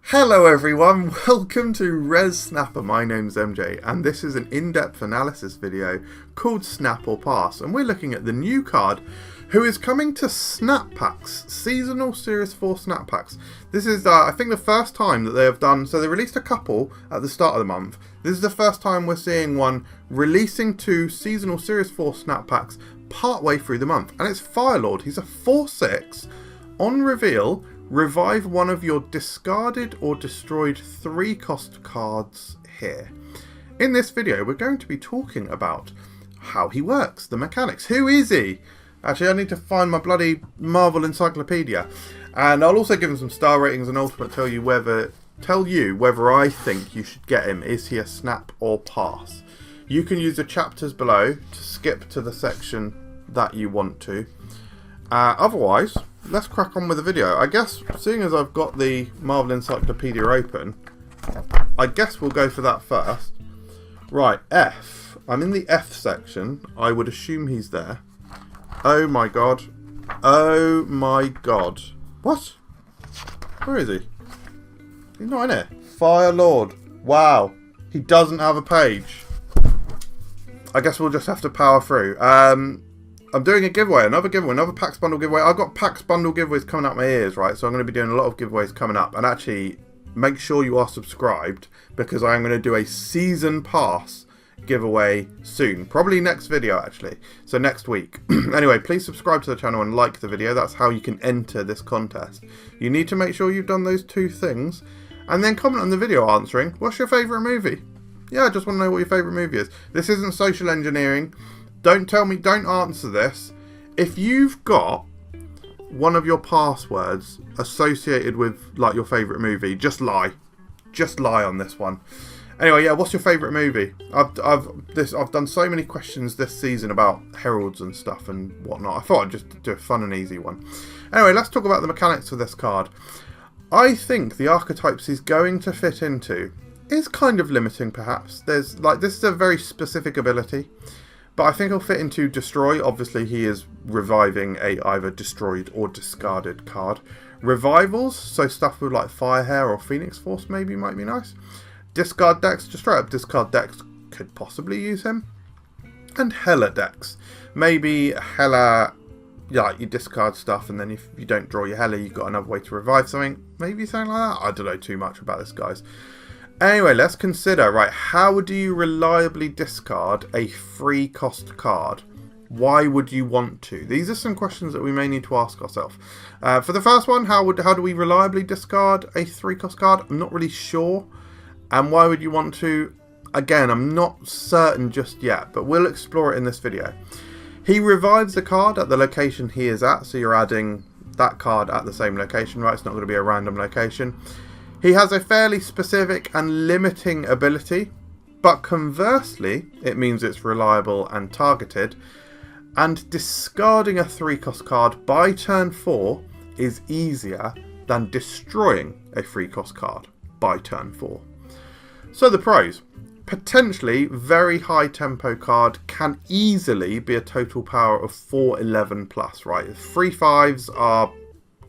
Hello everyone, welcome to Res Snapper. My name's MJ and this is an in-depth analysis video called Snap or Pass, and we're looking at the new card who is coming to Snap Packs, Seasonal Series 4 Snap Packs. This is I think the first time that they have done, so they released a couple at the start of the month. This is the first time we're seeing one releasing two Seasonal Series 4 Snap Packs partway through the month, and it's Firelord. He's a 4/6 on reveal. Revive one of your discarded or destroyed 3-cost cards here. In this video, we're going to be talking about how he works, the mechanics. Who is he? Actually, I need to find my bloody Marvel Encyclopedia. And I'll also give him some star ratings and ultimately tell you whether I think you should get him. Is he a snap or pass? You can use the chapters below to skip to the section that you want to. Otherwise, let's crack on with the video. I guess, seeing as I've got the Marvel Encyclopedia open, I guess we'll go for that first. Right, F. I'm in the F section. I would assume he's there. Oh my god. Oh my god. What? Where is he? He's not in it. Firelord. Wow. He doesn't have a page. I guess we'll just have to power through. I'm doing a giveaway, another Pax Bundle giveaway. I've got Pax Bundle giveaways coming out my ears, right? So I'm going to be doing a lot of giveaways coming up. And actually, make sure you are subscribed, because I'm going to do a Season Pass giveaway soon. Probably next video, actually. So next week. Anyway, please subscribe to the channel and like the video. That's how you can enter this contest. You need to make sure you've done those two things. And then comment on the video answering, what's your favourite movie? Yeah, I just want to know what your favourite movie is. This isn't social engineering. Don't tell me, don't answer this. If you've got one of your passwords associated with like your favourite movie, just lie. Just lie on this one. Anyway, yeah, what's your favourite movie? I've done so many questions this season about heralds and stuff and whatnot. I thought I'd just do a fun and easy one. Anyway, let's talk about the mechanics of this card. I think the archetypes he's going to fit into is kind of limiting, perhaps. This is a very specific ability. But I think he'll fit into Destroy. Obviously, he is reviving a either destroyed or discarded card. Revivals, so stuff with like Firehair or Phoenix Force maybe might be nice. Discard decks, just straight up discard decks, could possibly use him. And Hella decks. Maybe Hella, yeah, you discard stuff and then if you don't draw your Hella, you've got another way to revive something. Maybe something like that. I don't know too much about this, guys. Anyway, let's consider, right, how do you reliably discard a 3-cost card? Why would you want to? These are some questions that we may need to ask ourselves. For the first one, how do we reliably discard a 3-cost card? I'm not really sure. And why would you want to? Again, I'm not certain just yet, but we'll explore it in this video. He revives the card at the location he is at, so you're adding that card at the same location, right? It's not going to be a random location. He has a fairly specific and limiting ability, but conversely, it means it's reliable and targeted. And discarding a 3-cost card by turn 4 is easier than destroying a 3-cost card by turn 4. So the pros. Potentially very high tempo card, can easily be a total power of 411 plus, right? 3/5s are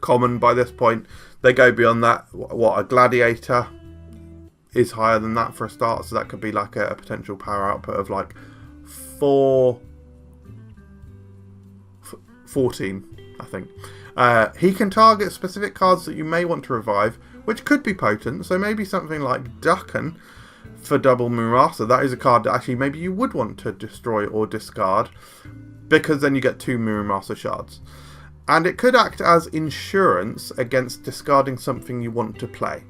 common by this point. They go beyond that. What, a Gladiator is higher than that for a start, so that could be like a potential power output of like 14, I think. He can target specific cards that you may want to revive, which could be potent, so maybe something like Ducken for double Moonraster. That is a card that actually maybe you would want to destroy or discard, because then you get 2 Moonraster shards. And it could act as insurance against discarding something you want to play.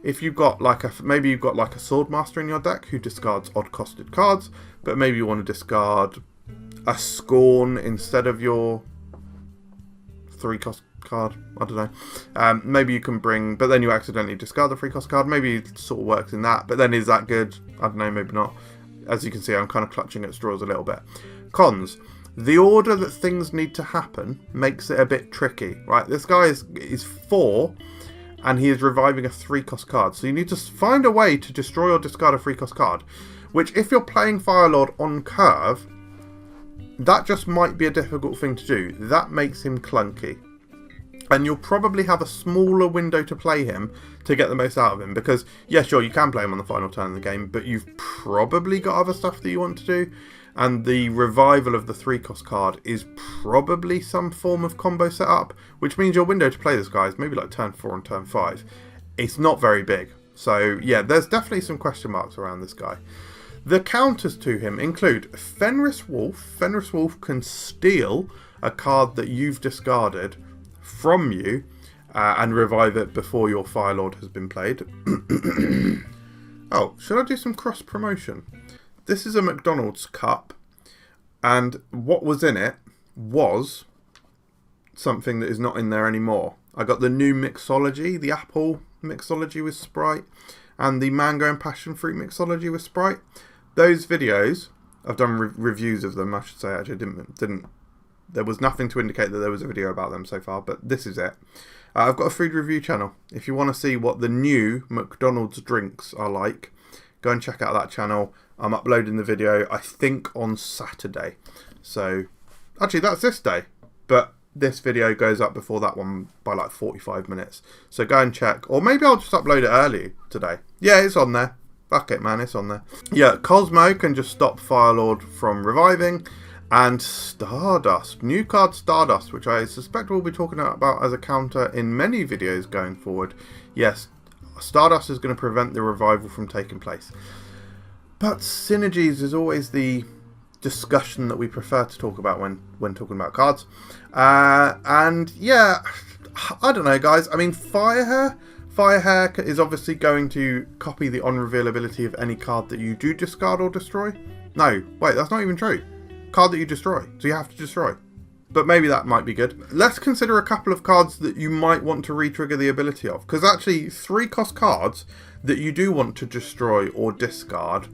If you've got like maybe you've got like a Swordmaster in your deck who discards odd-costed cards, but maybe you want to discard a Scorn instead of your 3-cost card. I don't know. Maybe you can bring, but then you accidentally discard the 3-cost card. Maybe it sort of works in that, but then is that good? I don't know, maybe not. As you can see, I'm kind of clutching at straws a little bit. Cons. The order that things need to happen makes it a bit tricky, right? This guy is 4, and he is reviving a 3-cost card. So you need to find a way to destroy or discard a 3-cost card, which if you're playing Firelord on curve, that just might be a difficult thing to do. That makes him clunky. And you'll probably have a smaller window to play him to get the most out of him. Because, yeah, sure, you can play him on the final turn of the game, but you've probably got other stuff that you want to do. And the revival of the 3-cost card is probably some form of combo setup, which means your window to play this guy is maybe like turn 4 and turn 5. It's not very big. So, yeah, there's definitely some question marks around this guy. The counters to him include Fenris Wolf. Fenris Wolf can steal a card that you've discarded from you and revive it before your Firelord has been played. Oh, should I do some cross promotion? This is a McDonald's cup, and what was in it was something that is not in there anymore. I got the new mixology, the apple mixology with Sprite, and the mango and passion fruit mixology with Sprite. Those videos, I've done reviews of them, I should say. Actually, didn't. There was nothing to indicate that there was a video about them so far, but this is it. I've got a food review channel. If you want to see what the new McDonald's drinks are like, go and check out that channel. I'm uploading the video, I think, on Saturday. So, actually, that's this day. But this video goes up before that one by like 45 minutes. So go and check. Or maybe I'll just upload it early today. Yeah, it's on there. Fuck it, man, it's on there. Yeah, Cosmo can just stop Firelord from reviving. And Stardust. New card Stardust, which I suspect we'll be talking about as a counter in many videos going forward. Yes, Stardust is going to prevent the revival from taking place. But Synergies is always the discussion that we prefer to talk about when talking about cards. And yeah, I don't know, guys. I mean, Firehair is obviously going to copy the on-reveal ability of any card that you do discard or destroy. No, wait, that's not even true. Card that you destroy, so you have to destroy. But maybe that might be good. Let's consider a couple of cards that you might want to re-trigger the ability of. Because actually, 3-cost cards that you do want to destroy or discard,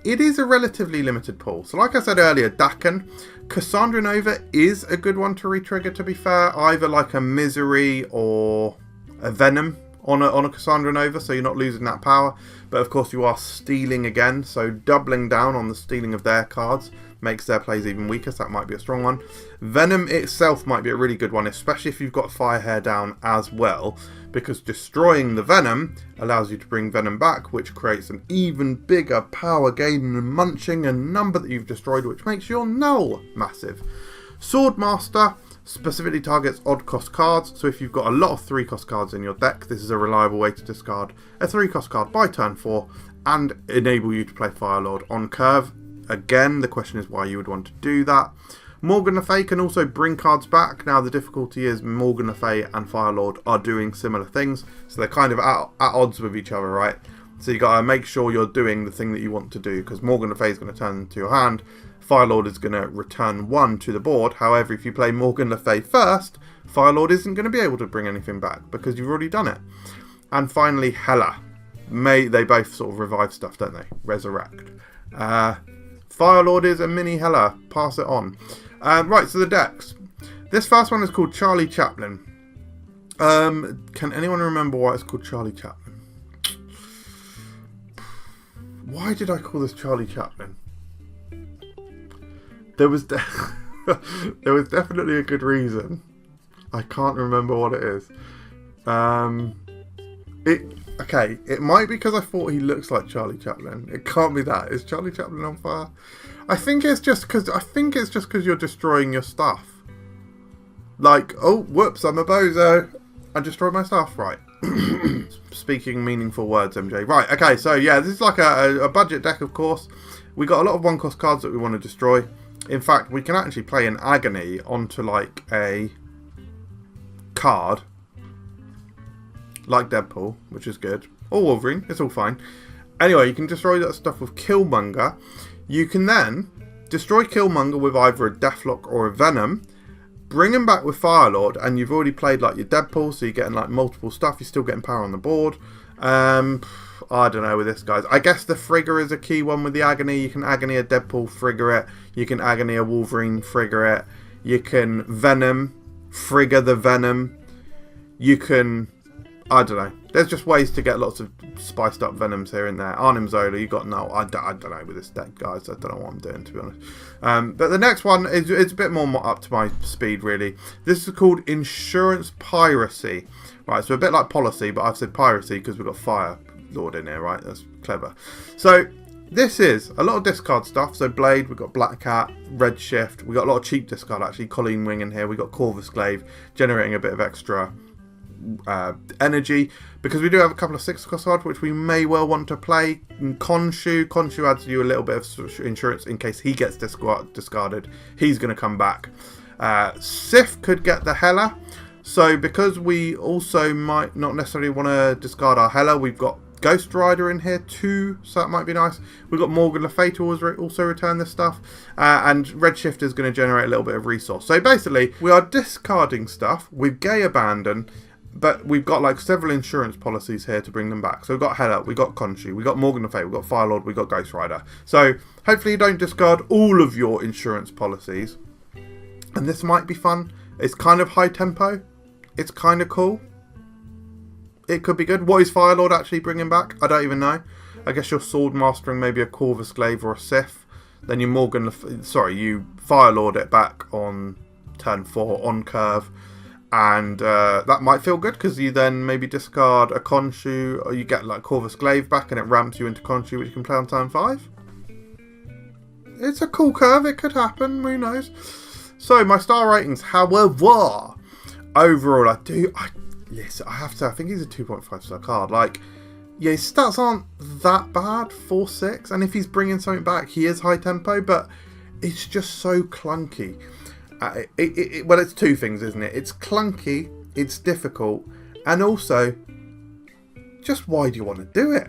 it is a relatively limited pool. So like I said earlier, Dakin, Cassandra Nova is a good one to re-trigger, to be fair. Either like a Misery or a Venom on a Cassandra Nova, so you're not losing that power. But of course you are stealing again, so doubling down on the stealing of their cards makes their plays even weaker, so that might be a strong one. Venom itself might be a really good one, especially if you've got Firehair down as well, because destroying the Venom allows you to bring Venom back, which creates an even bigger power gain and munching a number that you've destroyed, which makes your null massive. Swordmaster specifically targets odd cost cards, so if you've got a lot of 3-cost cards in your deck, this is a reliable way to discard a 3-cost card by turn 4 and enable you to play Firelord on curve. Again, the question is why you would want to do that. Morgan Le Fay can also bring cards back. Now the difficulty is Morgan Le Fay and Firelord are doing similar things, so they're kind of at odds with each other, right? So you got to make sure you're doing the thing that you want to do, because Morgan Le Fay is going to turn to your hand, Firelord is going to return 1 to the board. However, if you play Morgan Le Fay first, Firelord isn't going to be able to bring anything back because you've already done it. And finally, Hela. They both sort of revive stuff, don't they? Resurrect. Firelord is a mini Hela. Pass it on. Right, so the decks. This first one is called Charlie Chaplin. Can anyone remember why it's called Charlie Chaplin? Why did I call this Charlie Chaplin? There was definitely a good reason. I can't remember what it is. It might be because I thought he looks like Charlie Chaplin. It can't be that. Is Charlie Chaplin on fire? I think it's just because you're destroying your stuff. Like, oh, whoops, I'm a bozo. I destroyed my stuff. Right. Speaking meaningful words, MJ. Right, okay, so yeah, this is like a budget deck, of course. We got a lot of 1-cost cards that we want to destroy. In fact, we can actually play an Agony onto like a card. Like Deadpool, which is good. Or Wolverine, it's all fine. Anyway, you can destroy that stuff with Killmonger. You can then destroy Killmonger with either a Deathlock or a Venom. Bring him back with Firelord, and you've already played like your Deadpool, so you're getting like multiple stuff. You're still getting power on the board. I don't know with this, guys. I guess the Frigger is a key one with the Agony. You can Agony a Deadpool, Frigger it. You can Agony a Wolverine, Frigger it. You can Venom, Frigger the Venom. You can I don't know. There's just ways to get lots of spiced up Venoms here and there. Arnim Zola, you got no. I don't know with this deck, guys. I don't know what I'm doing, to be honest. But the next one is it's a bit more up to my speed, really. This is called Insurance Piracy. Right, so a bit like Policy, but I've said Piracy because we've got Firelord in here, right? That's clever. So this is a lot of discard stuff. So Blade, we've got Black Cat, Redshift. We've got a lot of cheap discard, actually. Colleen Wing in here. We've got Corvus Glaive, generating a bit of extra energy, because we do have a couple of 6-cost cards which we may well want to play. Khonshu adds you a little bit of insurance in case he gets discarded. He's going to come back. Sif could get the Hela, so because we also might not necessarily want to discard our Hela, we've got Ghost Rider in here too, so that might be nice. We've got Morgan Le Fay to also return this stuff, and Redshift is going to generate a little bit of resource. So basically we are discarding stuff with Gay Abandon, but we've got like several insurance policies here to bring them back. So we've got Hela, we've got Khonshu, we've got Morgan Le Fay, we've got Firelord, we've got Ghost Rider. So hopefully you don't discard all of your insurance policies. And this might be fun. It's kind of high tempo. It's kind of cool. It could be good. What is Firelord actually bringing back? I don't even know. I guess you're sword mastering maybe a Corvus Glaive or a Sif. Then you you Firelord it back on turn 4 on curve. And that might feel good because you then maybe discard a Khonshu, or you get like Corvus Glaive back and it ramps you into Khonshu, which you can play on turn 5. It's a cool curve. It could happen. Who knows? So my star ratings, however, overall, I think he's a 2.5 star card. Like, yeah, his stats aren't that bad, 4-6, and if he's bringing something back, he is high tempo, but it's just so clunky. Well, it's two things, isn't it? It's clunky, it's difficult, and also, just why do you want to do it?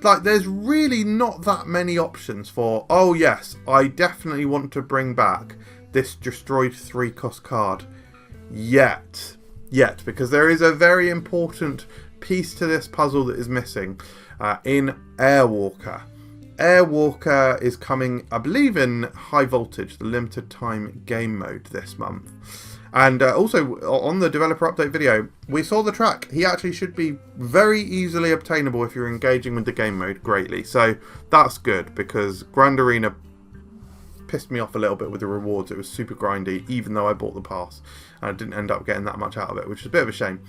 Like, there's really not that many options for, oh yes, I definitely want to bring back this destroyed 3-cost card. Yet, because there is a very important piece to this puzzle that is missing in Airwalker. Airwalker is coming, I believe, in High Voltage, the limited time game mode this month. And also, on the developer update video, we saw the track. He actually should be very easily obtainable if you're engaging with the game mode greatly. So that's good, because Grand Arena pissed me off a little bit with the rewards. It was super grindy, even though I bought the pass. And I didn't end up getting that much out of it, which is a bit of a shame.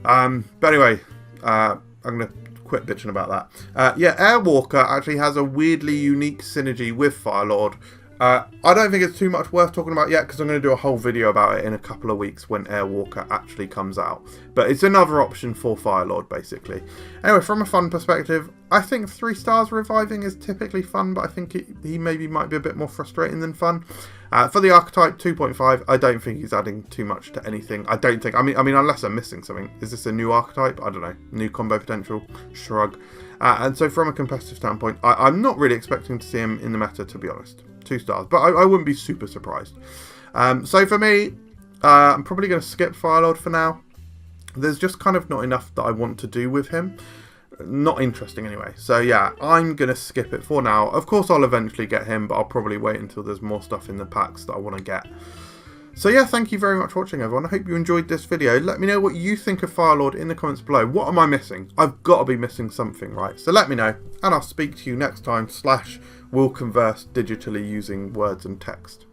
But anyway, I'm going to quit bitching about that. Yeah, Airwalker actually has a weirdly unique synergy with Firelord. I don't think it's too much worth talking about yet, because I'm going to do a whole video about it in a couple of weeks when Airwalker actually comes out. But it's another option for Firelord, basically. Anyway, from a fun perspective, I think 3 stars reviving is typically fun, but I think he maybe might be a bit more frustrating than fun. For the archetype, 2.5, I don't think he's adding too much to anything. I mean, unless I'm missing something. Is this a new archetype? I don't know. New combo potential? Shrug. And so from a competitive standpoint, I'm not really expecting to see him in the meta, to be honest. 2 stars, but I wouldn't be super surprised. So for me, I'm probably going to skip Firelord for now. There's just kind of not enough that I want to do with him. Not interesting anyway. So yeah, I'm going to skip it for now. Of course, I'll eventually get him, but I'll probably wait until there's more stuff in the packs that I want to get. So yeah, thank you very much for watching, everyone. I hope you enjoyed this video. Let me know what you think of Firelord in the comments below. What am I missing? I've got to be missing something, right? So let me know, and I'll speak to you next time. / we'll converse digitally using words and text.